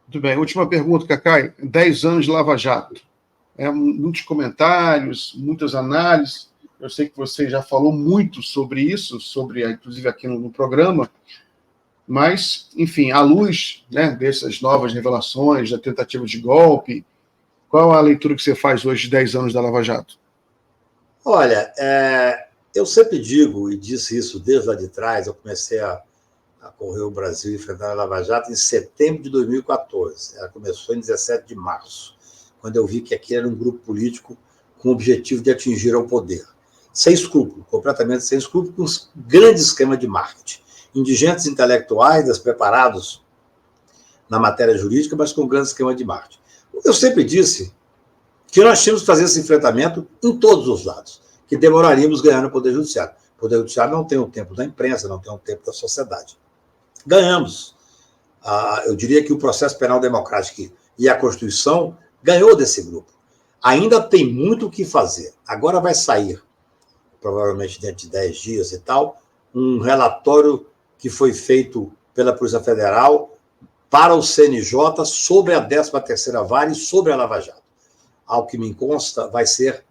Muito bem. Última pergunta, Cacai. 10 anos de Lava Jato. Muitos comentários, muitas análises. Eu sei que você já falou muito sobre isso, inclusive aqui no programa, mas, enfim, à luz, né, dessas novas revelações, da tentativa de golpe, qual a leitura que você faz hoje de 10 anos da Lava Jato? Olha, eu sempre digo, e disse isso desde lá de trás, eu comecei a correr o Brasil enfrentando a Lava Jato em setembro de 2014. Ela começou em 17 de março, quando eu vi que aqui era um grupo político com o objetivo de atingir ao poder. Sem escrúpulo, completamente sem escrúpulo, com um grande esquema de marketing. Indigentes intelectuais, despreparados na matéria jurídica, mas com um grande esquema de marketing. Eu sempre disse que nós tínhamos que fazer esse enfrentamento em todos os lados, que demoraríamos ganhar no Poder Judiciário. O Poder Judiciário não tem o tempo da imprensa, não tem o tempo da sociedade. Ganhamos. Eu diria que o processo penal democrático e a Constituição ganhou desse grupo. Ainda tem muito o que fazer. Agora vai sair, provavelmente dentro de 10 dias e tal, um relatório que foi feito pela Polícia Federal para o CNJ sobre a 13ª Vara e sobre a Lava Jato. Ao que me consta, vai ser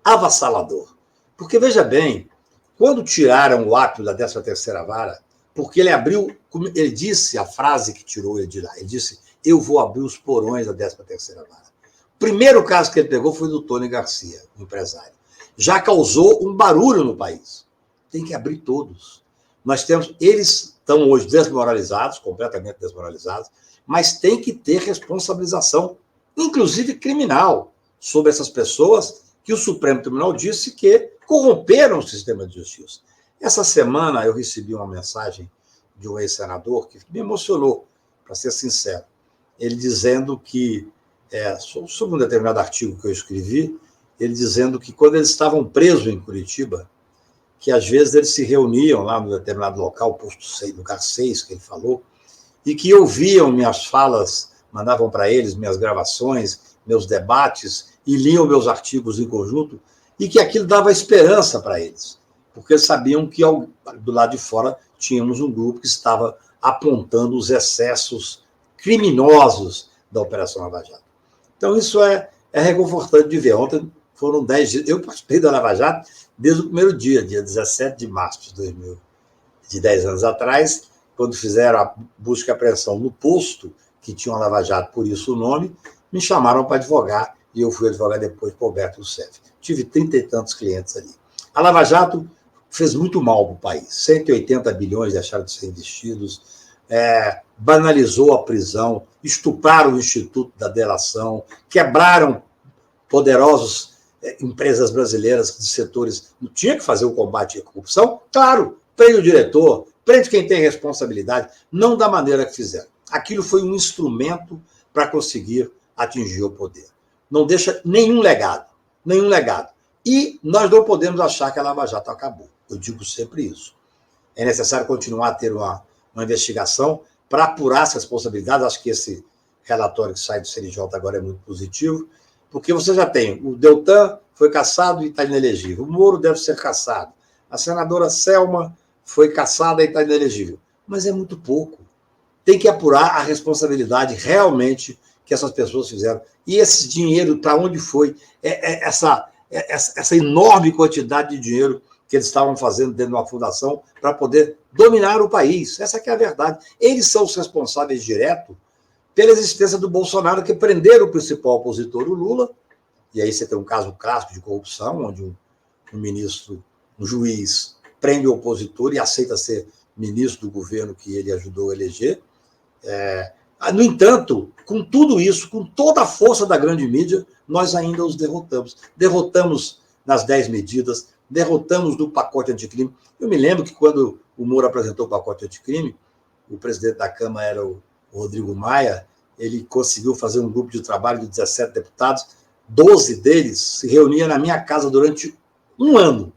avassalador. Porque, veja bem, quando tiraram o ato da 13ª Vara, porque ele disse a frase que tirou ele de lá, ele disse, eu vou abrir os porões da 13ª Vara. O primeiro caso que ele pegou foi do Tony Garcia, um empresário. Já causou um barulho no país. Tem que abrir todos. Eles estão hoje desmoralizados, completamente desmoralizados, mas tem que ter responsabilização, inclusive criminal, sobre essas pessoas que o Supremo Tribunal disse que corromperam o sistema de justiça. Essa semana eu recebi uma mensagem de um ex-senador que me emocionou, para ser sincero. Ele dizendo que, sobre um determinado artigo que eu escrevi, ele dizendo que quando eles estavam presos em Curitiba, que às vezes eles se reuniam lá no determinado local, posto 6, lugar 6, que ele falou, e que ouviam minhas falas, mandavam para eles minhas gravações, meus debates, e liam meus artigos em conjunto, e que aquilo dava esperança para eles, porque eles sabiam que do lado de fora tínhamos um grupo que estava apontando os excessos criminosos da Operação Lava Jato. Então, isso é reconfortante de ver. Ontem foram 10 dias. Eu participei da Lava Jato desde o primeiro dia 17 de março de 2000, de 10 anos atrás, quando fizeram a busca e apreensão no posto que tinha uma Lava Jato, por isso o nome, me chamaram para advogar, e eu fui advogar depois para o Alberto Youssef. Tive 30 e tantos clientes ali. A Lava Jato fez muito mal para o país. 180 bilhões deixaram de ser investidos, banalizou a prisão, estupraram o Instituto da Delação, quebraram poderosas empresas brasileiras de setores. Não tinha que fazer o combate à corrupção? Claro, prende o diretor, prende quem tem responsabilidade, não da maneira que fizeram. Aquilo foi um instrumento para conseguir atingir o poder. Não deixa nenhum legado, nenhum legado. E nós não podemos achar que a Lava Jato acabou. Eu digo sempre isso. É necessário continuar a ter uma investigação para apurar as responsabilidades. Acho que esse relatório que sai do CNJ agora é muito positivo, porque você já tem o Deltan foi cassado e está inelegível. O Moro deve ser cassado. A senadora Selma foi cassada e está inelegível. Mas é muito pouco. Tem que apurar a responsabilidade realmente que essas pessoas fizeram. E esse dinheiro, para onde foi? Essa enorme quantidade de dinheiro que eles estavam fazendo dentro de uma fundação para poder dominar o país. Essa que é a verdade. Eles são os responsáveis diretos pela existência do Bolsonaro, que prenderam o principal opositor, o Lula, e aí você tem um caso clássico de corrupção, onde um ministro, um juiz, prende o opositor e aceita ser ministro do governo que ele ajudou a eleger. No entanto, com tudo isso, com toda a força da grande mídia, nós ainda os derrotamos. Derrotamos nas 10 medidas, derrotamos no pacote anticrime. Eu me lembro que quando o Moro apresentou o pacote anticrime, o presidente da Câmara era o Rodrigo Maia, ele conseguiu fazer um grupo de trabalho de 17 deputados, 12 deles se reuniam na minha casa durante um ano.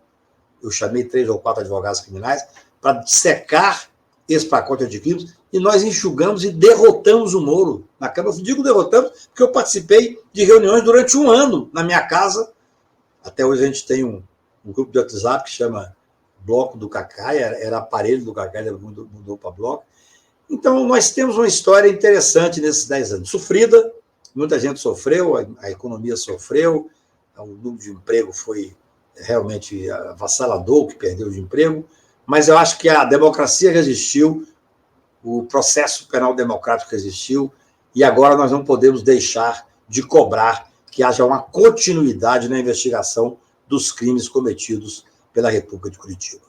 Eu chamei 3 ou 4 advogados criminais para dissecar esse pacote anticrime e nós enxugamos e derrotamos o Moro na Câmara. Eu digo derrotamos porque eu participei de reuniões durante um ano na minha casa. Até hoje a gente tem um grupo de WhatsApp que chama Bloco do Cacai, era aparelho do Cacai, ele mudou para Bloco. Então, nós temos uma história interessante nesses 10 anos. Sofrida, muita gente sofreu, a economia sofreu, o número de emprego foi realmente avassalador, que perdeu de emprego, mas eu acho que a democracia resistiu, o processo penal democrático resistiu, e agora nós não podemos deixar de cobrar que haja uma continuidade na investigação dos crimes cometidos pela República de Curitiba.